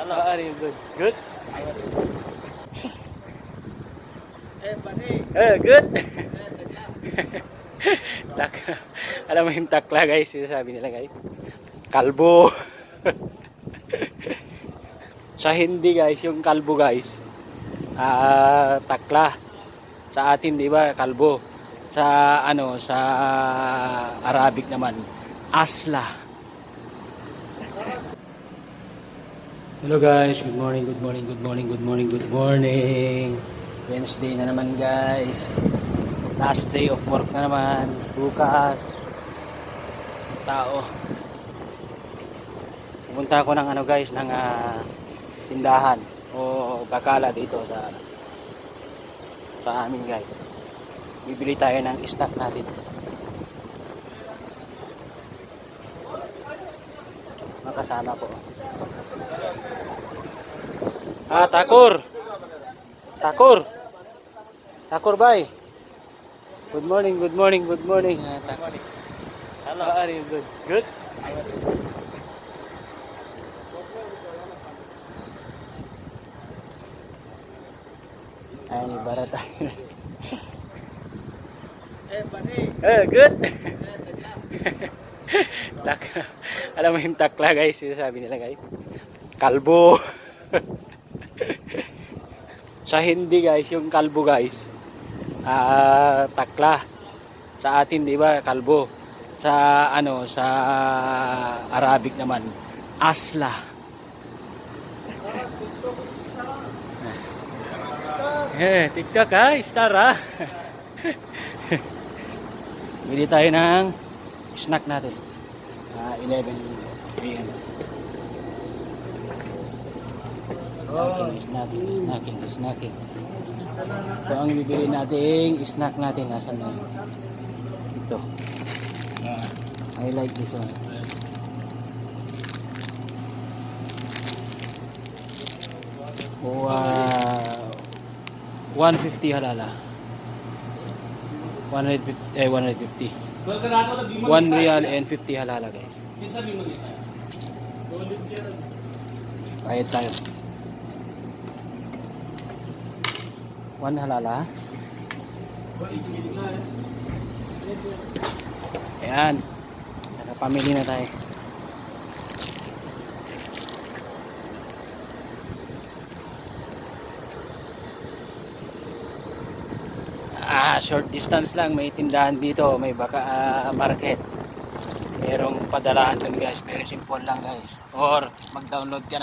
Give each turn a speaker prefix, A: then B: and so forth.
A: Hello. How are you? Good. Good? Good. Tak. Alam mo yung takla guys, yung sabi nila guys. Kalbo. Sa hindi guys, yung kalbo guys. Takla. Sa atin 'di ba, kalbo. Sa ano, sa Arabic naman, asla. Hello guys, good morning, good morning, good morning, good morning, good morning. Wednesday na naman guys. Last day of work na naman. Bukas. Tao. Pumunta ako ng ano guys, ng tindahan o bakala dito sa amin guys. Bibili tayo ng stock natin. Makasama ko. Takur. Takur bye. Good morning, good morning, good morning. Takur. Hello, how are you? Good. Good? Ay, bara tayo. Good. Alam mo yung takla guys, yung sabi nila guys. Kalbo. Sa hindi guys, yung kalbo guys. Takla. Sa atin 'di ba, kalbo. Sa ano, sa Arabic naman, asla. TikTok star Bili tayo ng snack natin. 11 AM. Snacking. Ito ang bibili nating snack natin. Nasaan na? Ito. I like this one. Wow. 150 halala. 150. 1 real and 50 halala guys. Bayad tayo. 1 halala. Ayan. Nakapamili na tayo. Short distance lang, may tindahan dito, may market. Merong padalaan dun guys, very simple lang guys. Or mag-download ka na